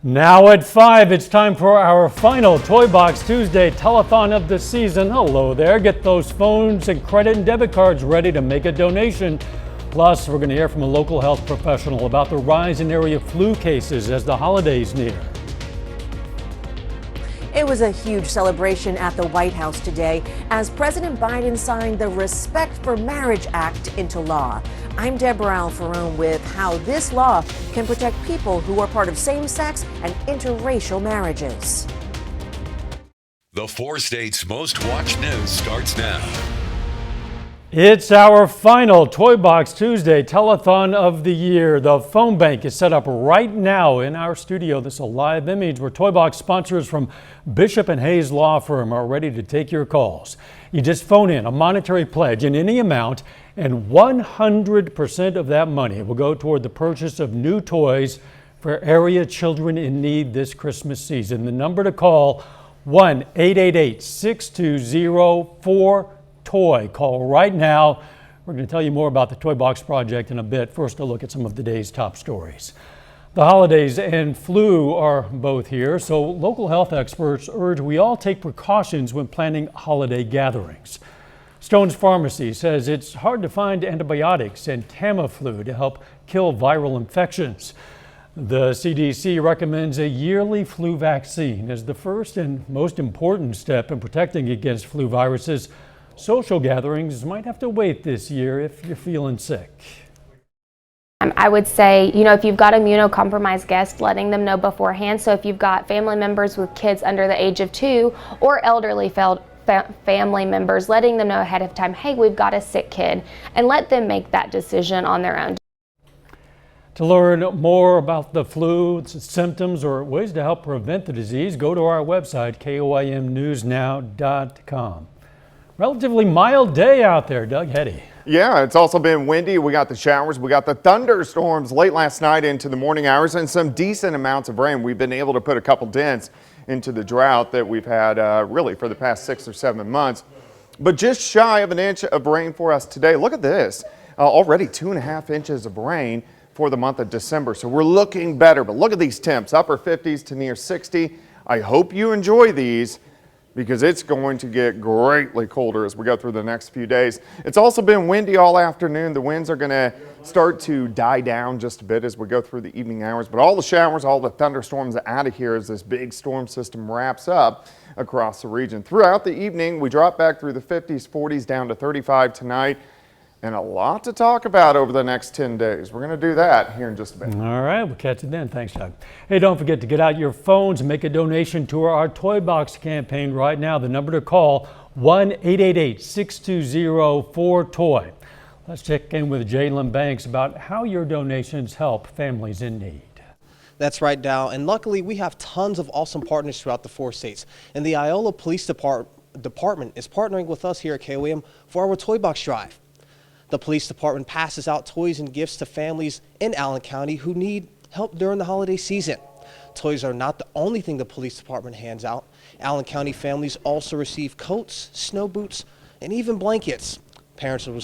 Now at 5, it's time for our final Toy Box Tuesday telethon of the season. Hello there. Get those phones and credit and debit cards ready to make a donation. Plus, we're going to hear from a local health professional about the rise in area flu cases as the holidays near. It was a huge celebration at the White House today as President Biden signed the Respect for Marriage Act into law. I'm Deborah Alfarone with how this law can protect people who are part of same-sex and interracial marriages. The 4 states' most watched news starts now. It's our final Toy Box Tuesday telethon of the year. The phone bank is set up right now in our studio. This is a live image where Toy Box sponsors from Bishop and Hayes Law Firm are ready to take your calls. You just phone in a monetary pledge in any amount, and 100% of that money will go toward the purchase of new toys for area children in need this Christmas season. The number to call, 1-888-620-4TOY. Call right now. We're going to tell you more about the Toy Box Project in a bit. First, a look at some of the day's top stories. The holidays and flu are both here, so local health experts urge we all take precautions when planning holiday gatherings. Stone's Pharmacy says it's hard to find antibiotics and Tamiflu to help kill viral infections. The CDC recommends a yearly flu vaccine as the first and most important step in protecting against flu viruses. Social gatherings might have to wait this year if you're feeling sick. I would say, if you've got immunocompromised guests, letting them know beforehand. So if you've got family members with kids under the age of 2 or elderly family members, letting them know ahead of time, hey, we've got a sick kid, and let them make that decision on their own. To learn more about the flu, its symptoms, or ways to help prevent the disease, go to our website, KOAMnewsnow.com. Relatively mild day out there, Doug Hetty. Yeah, it's also been windy. We got the showers, we got the thunderstorms late last night into the morning hours, and some decent amounts of rain. We've been able to put a couple dents into the drought that we've had really for the past 6 or 7 months. But just shy of an inch of rain for us today. Look at this, already 2.5 inches of rain for the month of December. So we're looking better, but look at these temps, upper 50s to near 60. I hope you enjoy these, because it's going to get greatly colder as we go through the next few days. It's also been windy all afternoon. The winds are going to start to die down just a bit as we go through the evening hours, but all the showers, all the thunderstorms are out of here as this big storm system wraps up across the region. Throughout the evening, we drop back through the 50s, 40s, down to 35 tonight, and a lot to talk about over the next 10 days. We're going to do that here in just a bit. All right, we'll catch you then. Thanks, Doug. Hey, don't forget to get out your phones and make a donation to our Toy Box campaign right now. The number to call, 1-888-620-4TOY. Let's check in with Jalen Banks about how your donations help families in need. That's right, Dow. And luckily, we have tons of awesome partners throughout the 4 states. And the Iola Police Department is partnering with us here at KOAM for our Toy Box Drive. The police department passes out toys and gifts to families in Allen County who need help during the holiday season. Toys are not the only thing the police department hands out. Allen County families also receive coats, snow boots, and even blankets. Parents will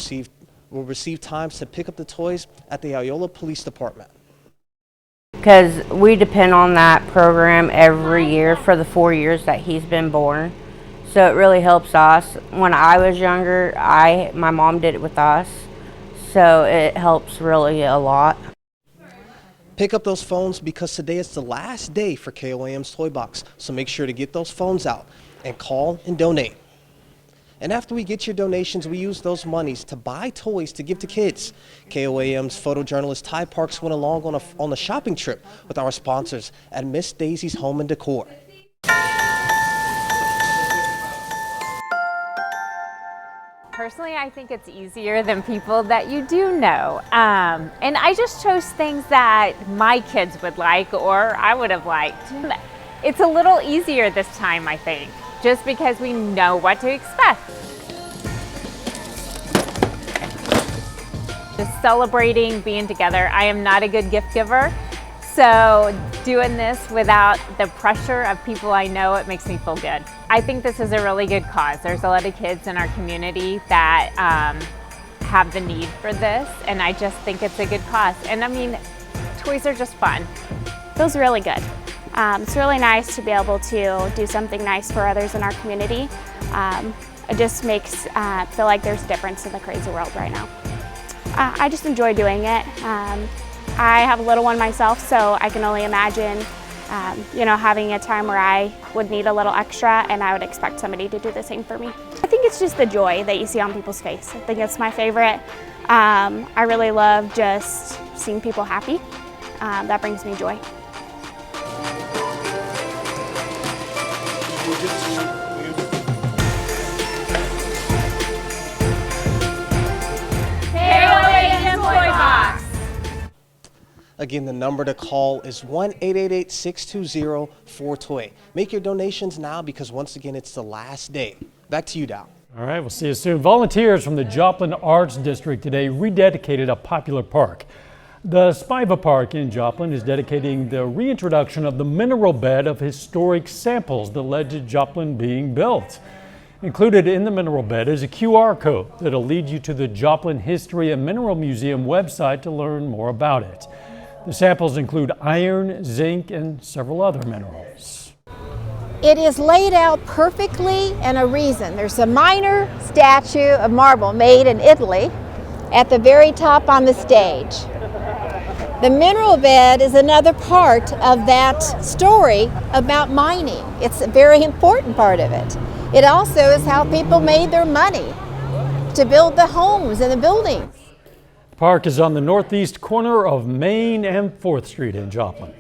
receive times to pick up the toys at the Iola Police Department. Because we depend on that program every year for the 4 years that he's been born. So it really helps us. When I was younger, my mom did it with us. So it helps really a lot. Pick up those phones because today is the last day for KOAM's Toy Box. So make sure to get those phones out and call and donate. And after we get your donations, we use those monies to buy toys to give to kids. KOAM's photojournalist Ty Parks went along on a shopping trip with our sponsors at Miss Daisy's Home and Decor. Personally, I think it's easier than people that you do know. And I just chose things that my kids would like or I would have liked. It's a little easier this time, I think, just because we know what to expect. Just celebrating being together. I am not a good gift giver, so doing this without the pressure of people I know, it makes me feel good. I think this is a really good cause. There's a lot of kids in our community that have the need for this, and I just think it's a good cause. And I mean, toys are just fun. Feels really good. It's really nice to be able to do something nice for others in our community. It just makes feel like there's a difference in the crazy world right now. I just enjoy doing it. I have a little one myself, so I can only imagine having a time where I would need a little extra, and I would expect somebody to do the same for me. I think it's just the joy that you see on people's face. I think it's my favorite. I really love just seeing people happy. That brings me joy. KOAM Toy Box. Again, the number to call is 1-888-620-4TOY. Make your donations now because once again, it's the last day. Back to you, Dow. All right, we'll see you soon. Volunteers from the Joplin Arts District today rededicated a popular park. The Spiva Park in Joplin is dedicating the reintroduction of the mineral bed of historic samples that led to Joplin being built. Included in the mineral bed is a QR code that'll lead you to the Joplin History and Mineral Museum website to learn more about it. The samples include iron, zinc, and several other minerals. It is laid out perfectly and a reason. There's a minor statue of marble made in Italy at the very top on the stage. The mineral bed is another part of that story about mining. It's a very important part of it. It also is how people made their money to build the homes and the buildings. The park is on the northeast corner of Main and 4th Street in Joplin.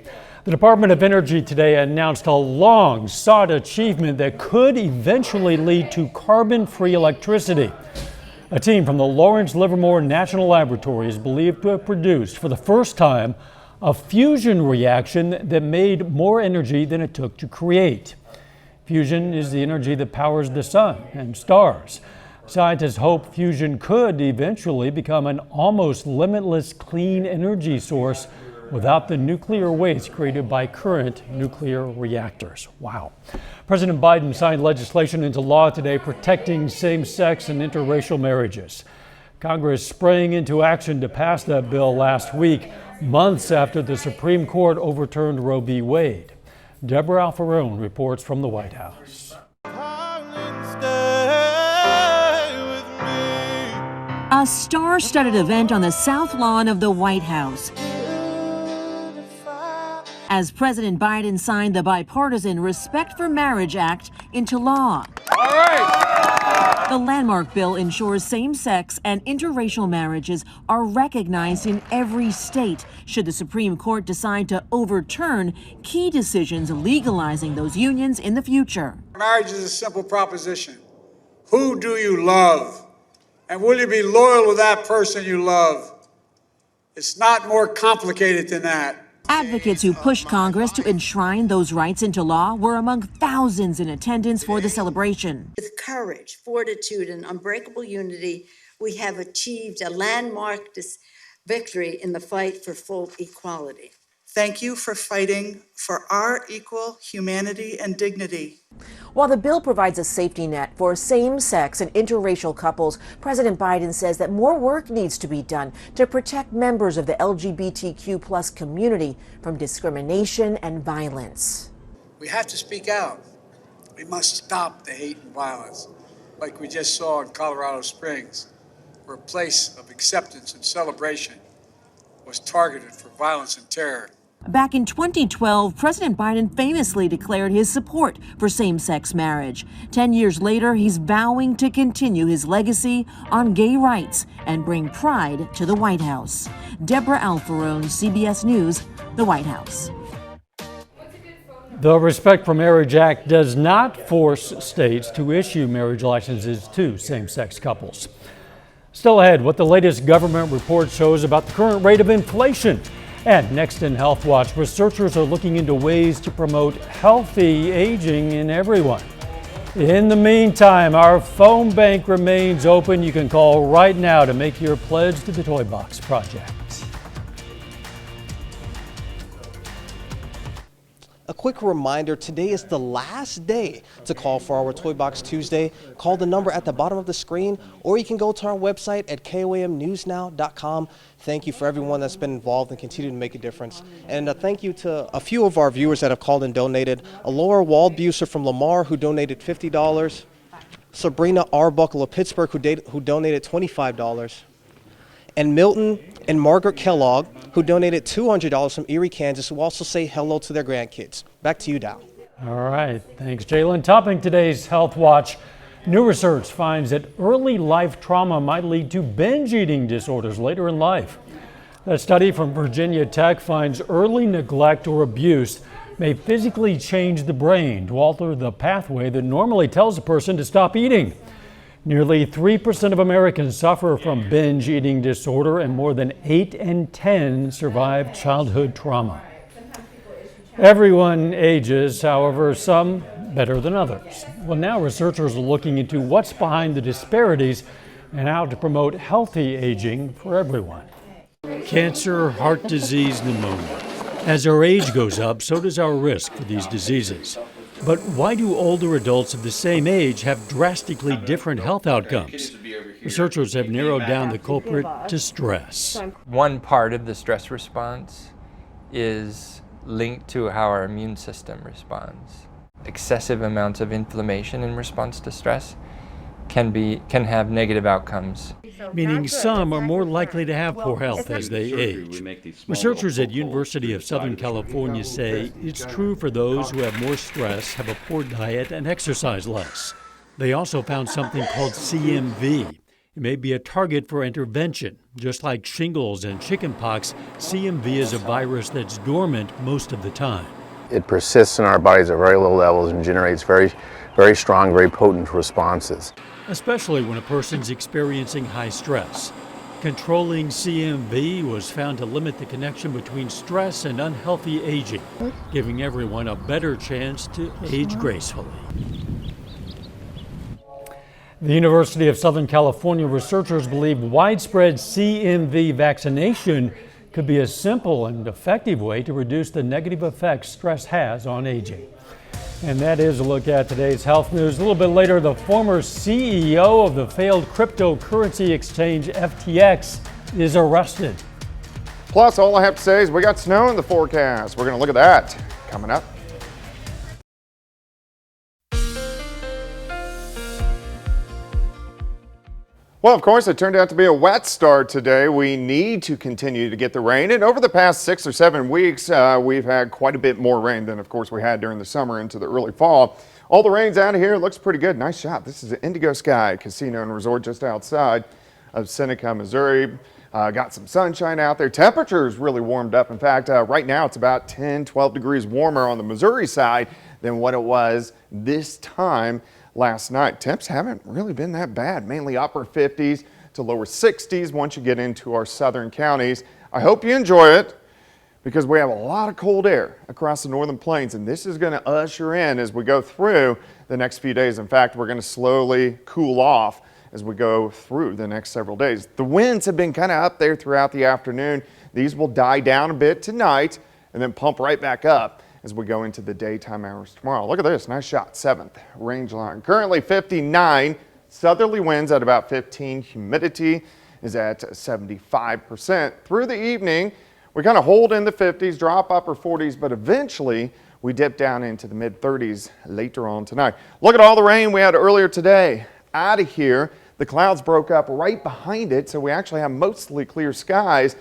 The Department of Energy today announced a long-sought achievement that could eventually lead to carbon-free electricity. A team from the Lawrence Livermore National Laboratory is believed to have produced, for the first time, a fusion reaction that made more energy than it took to create. Fusion is the energy that powers the sun and stars. Scientists hope fusion could eventually become an almost limitless clean energy source without the nuclear waste created by current nuclear reactors. Wow. President Biden signed legislation into law today protecting same-sex and interracial marriages. Congress sprang into action to pass that bill last week, months after the Supreme Court overturned Roe v. Wade. Deborah Alfarone reports from the White House. A star-studded event on the south lawn of the White House as President Biden signed the bipartisan Respect for Marriage Act into law. All right. The landmark bill ensures same-sex and interracial marriages are recognized in every state should the Supreme Court decide to overturn key decisions legalizing those unions in the future. Marriage is a simple proposition. Who do you love? And will you be loyal to that person you love? It's not more complicated than that. Advocates who pushed Congress to enshrine those rights into law were among thousands in attendance for the celebration. With courage, fortitude, and unbreakable unity, we have achieved a landmark victory in the fight for full equality. Thank you for fighting for our equal humanity and dignity. While the bill provides a safety net for same-sex and interracial couples, President Biden says that more work needs to be done to protect members of the LGBTQ+ community from discrimination and violence. We have to speak out. We must stop the hate and violence, like we just saw in Colorado Springs, where a place of acceptance and celebration was targeted for violence and terror. Back in 2012, President Biden famously declared his support for same-sex marriage. 10 years later, he's vowing to continue his legacy on gay rights and bring pride to the White House. Deborah Alfarone, CBS News, the White House. The Respect for Marriage Act does not force states to issue marriage licenses to same-sex couples. Still ahead, what the latest government report shows about the current rate of inflation. And next in Health Watch, researchers are looking into ways to promote healthy aging in everyone. In the meantime, our phone bank remains open. You can call right now to make your pledge to the Toy Box Project. A quick reminder, today is the last day to call for our Toy Box Tuesday. Call the number at the bottom of the screen, or you can go to our website at KOAMnewsnow.com. Thank you for everyone that's been involved and continue to make a difference. And thank you to a few of our viewers that have called and donated. Laura Waldbuser from Lamar, who donated $50. Sabrina Arbuckle of Pittsburgh, who donated $25. And Milton and Margaret Kellogg, who donated $200 from Erie, Kansas, who also say hello to their grandkids. Back to you, Dow. All right, thanks, Jalen. Topping today's Health Watch, new research finds that early life trauma might lead to binge eating disorders later in life. A study from Virginia Tech finds early neglect or abuse may physically change the brain to alter the pathway that normally tells a person to stop eating. Nearly 3% of Americans suffer from binge eating disorder, and more than 8 in 10 survive childhood trauma. Everyone ages, however, some better than others. Well, now researchers are looking into what's behind the disparities and how to promote healthy aging for everyone. Cancer, heart disease, pneumonia. As our age goes up, so does our risk for these diseases. But why do older adults of the same age have drastically different health outcomes? Researchers have narrowed down the culprit to stress. One part of the stress response is linked to how our immune system responds. Excessive amounts of inflammation in response to stress can have negative outcomes. Meaning some are more likely to have poor health as they age. Researchers at University of Southern California say it's true for those who have more stress, have a poor diet, and exercise less. They also found something called CMV. It may be a target for intervention. Just like shingles and chickenpox, CMV is a virus that's dormant most of the time. It persists in our bodies at very low levels and generates very strong, very potent responses. Especially when a person's experiencing high stress. Controlling CMV was found to limit the connection between stress and unhealthy aging, giving everyone a better chance to age gracefully. The University of Southern California researchers believe widespread CMV vaccination could be a simple and effective way to reduce the negative effects stress has on aging. And that is a look at today's health news. A little bit later, the former CEO of the failed cryptocurrency exchange FTX is arrested. Plus, all I have to say is we got snow in the forecast. We're going to look at that coming up. Well, of course, it turned out to be a wet start today. We need to continue to get the rain. And over the past 6 or 7 weeks, we've had quite a bit more rain than, of course, we had during the summer into the early fall. All the rain's out of here. It looks pretty good. Nice shot. This is the Indigo Sky Casino and Resort just outside of Seneca, Missouri. Got some sunshine out there. Temperatures really warmed up. In fact, right now it's about 10, 12 degrees warmer on the Missouri side than what it was this time last night. Temps haven't really been that bad, mainly upper 50s to lower 60s once you get into our southern counties. I hope you enjoy it because we have a lot of cold air across the northern plains, and this is going to usher in as we go through the next few days. In fact, we're going to slowly cool off as we go through the next several days. The winds have been kind of up there throughout the afternoon. These will die down a bit tonight and then pump right back up as we go into the daytime hours tomorrow. Look at this, nice shot, 7th range line. Currently 59, southerly winds at about 15, humidity is at 75%. Through the evening, we kind of hold in the 50s, drop upper 40s, but eventually we dip down into the mid 30s later on tonight. Look at all the rain we had earlier today. Out of here, the clouds broke up right behind it, so we actually have mostly clear skies.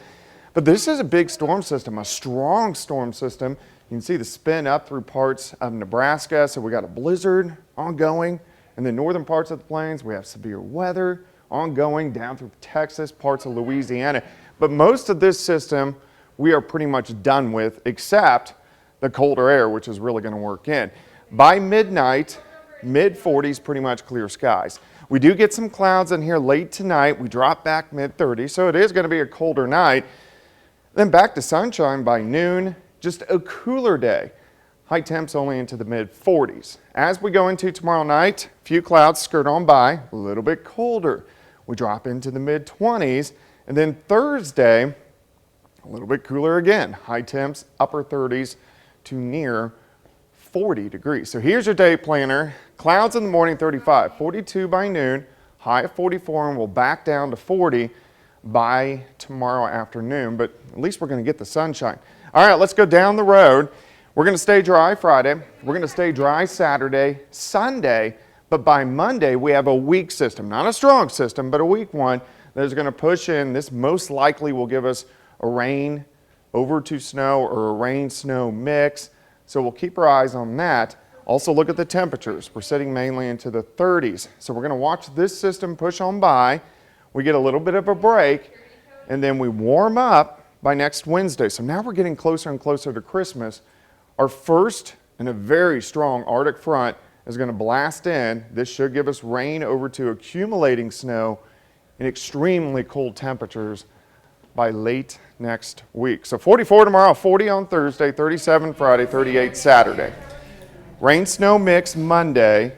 But this is a big storm system, a strong storm system. You can see the spin up through parts of Nebraska. So we got a blizzard ongoing. In the northern parts of the plains, we have severe weather ongoing down through Texas, parts of Louisiana. But most of this system we are pretty much done with, except the colder air, which is really going to work in. By midnight, mid 40s, pretty much clear skies. We do get some clouds in here late tonight. We drop back mid 30s, so it is going to be a colder night. Then back to sunshine by noon. Just a cooler day. High temps only into the mid 40s. As we go into tomorrow night, a few clouds skirt on by, a little bit colder. We drop into the mid 20s. And then Thursday, a little bit cooler again. High temps, upper 30s to near 40 degrees. So here's your day planner. Clouds in the morning, 35, 42 by noon, high of 44, and we'll back down to 40 by tomorrow afternoon, but at least we're going to get the sunshine. All right, let's go down the road. We're going to stay dry Friday. We're going to stay dry Saturday, Sunday, but by Monday we have a weak system, not a strong system, but a weak one that is going to push in. This most likely will give us a rain over to snow or a rain-snow mix, so we'll keep our eyes on that. Also look at the temperatures. We're sitting mainly into the 30s, so we're going to watch this system push on by. We get a little bit of a break, and then we warm up by next Wednesday. So now we're getting closer and closer to Christmas. Our first and a very strong Arctic front is going to blast in. This should give us rain over to accumulating snow and extremely cold temperatures by late next week. So 44 tomorrow, 40 on Thursday, 37 Friday, 38 Saturday. Rain snow mix Monday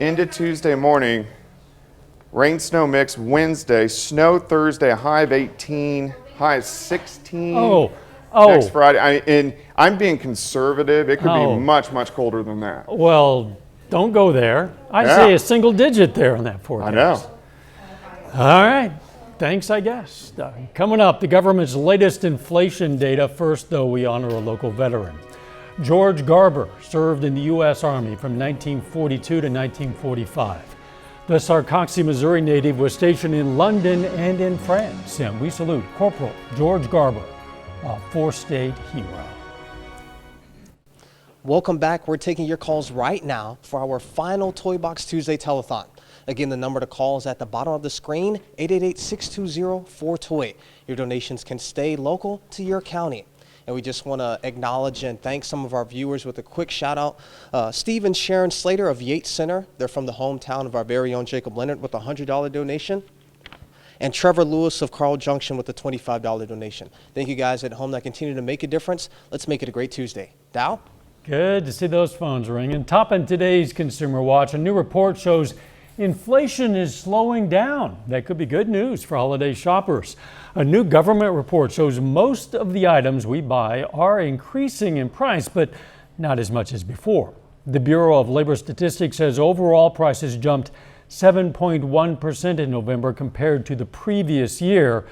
into Tuesday morning. Rain snow mix Wednesday, snow Thursday, a high of 18, high of 16 next Friday. I'm being conservative. It could be much, much colder than that. Well, don't go there. I say a single digit there on that forecast. I know. All right. Thanks, I guess. Coming up, the government's latest inflation data. First, though, we honor a local veteran. George Garber served in the U.S. Army from 1942 to 1945. The Sarcoxy, Missouri native was stationed in London and in France. And we salute Corporal George Garber, a four-state hero. Welcome back. We're taking your calls right now for our final Toy Box Tuesday telethon. Again, the number to call is at the bottom of the screen, 888-620-4TOY. Your donations can stay local to your county. And we just want to acknowledge and thank some of our viewers with a quick shout out. Steve and Sharon Slater of Yates Center. They're from the hometown of our very own Jacob Leonard with a $100 donation. And Trevor Lewis of Carl Junction with a $25 donation. Thank you guys at home that continue to make a difference. Let's make it a great Tuesday. Dow? Good to see those phones ringing. Topping today's Consumer Watch, a new report shows inflation is slowing down. That could be good news for holiday shoppers. A new government report shows most of the items we buy are increasing in price, but not as much as before. The Bureau of Labor Statistics says overall prices jumped 7.1% in November compared to the previous year.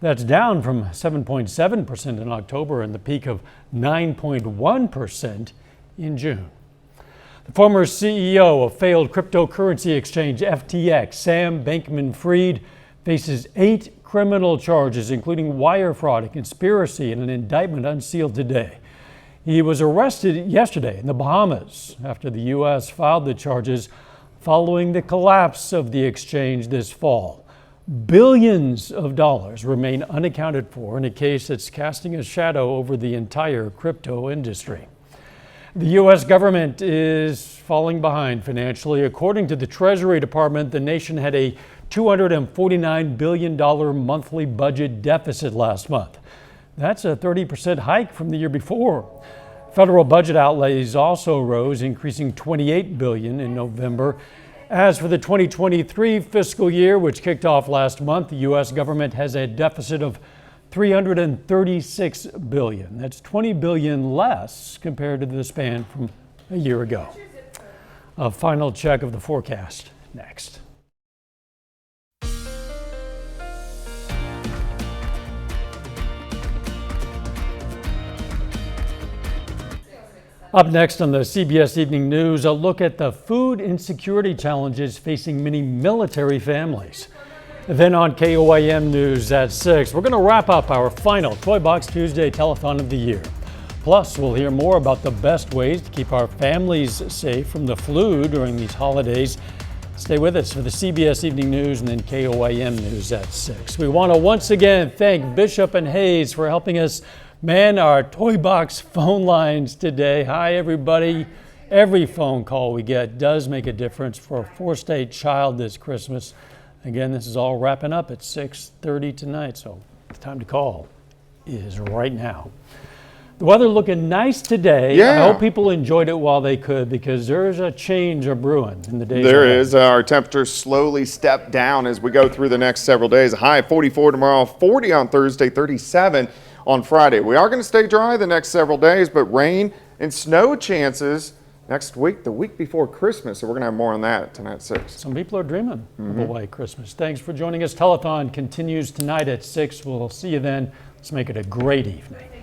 That's down from 7.7% in October and the peak of 9.1% in June. The former CEO of failed cryptocurrency exchange FTX, Sam Bankman-Fried, faces 8 criminal charges, including wire fraud and conspiracy, in an indictment unsealed today. He was arrested yesterday in the Bahamas after the U.S. filed the charges following the collapse of the exchange this fall. Billions of dollars remain unaccounted for in a case that's casting a shadow over the entire crypto industry. The U.S. government is falling behind financially. According to the Treasury Department, the nation had a $249 billion monthly budget deficit last month. That's a 30% hike from the year before. Federal budget outlays also rose, increasing $28 billion in November. As for the 2023 fiscal year, which kicked off last month, the U.S. government has a deficit of $336 billion. That's $20 billion less compared to the span from a year ago. A final check of the forecast next. Up next on the CBS Evening News, a look at the food insecurity challenges facing many military families. Then on KOAM News at 6, we're going to wrap up our final Toy Box Tuesday telethon of the year. Plus, we'll hear more about the best ways to keep our families safe from the flu during these holidays. Stay with us for the CBS Evening News and then KOAM News at 6. We want to once again thank Bishop and Hayes for helping us man our Toy Box phone lines today. Hi, everybody. Every phone call we get does make a difference for a four-state child this Christmas. Again, this is all wrapping up at 6:30 tonight, so the time to call is right now. The weather looking nice today. Yeah. I hope people enjoyed it while they could, because there's a change of brewing in the days There ahead. is. Our temperatures slowly step down as we go through the next several days. A high of 44 tomorrow, 40 on Thursday, 37 on Friday. We are going to stay dry the next several days, but rain and snow chances next week, the week before Christmas. So we're going to have more on that tonight at 6. Some people are dreaming of a white Christmas. Thanks for joining us. Telethon continues tonight at 6. We'll see you then. Let's make it a great evening.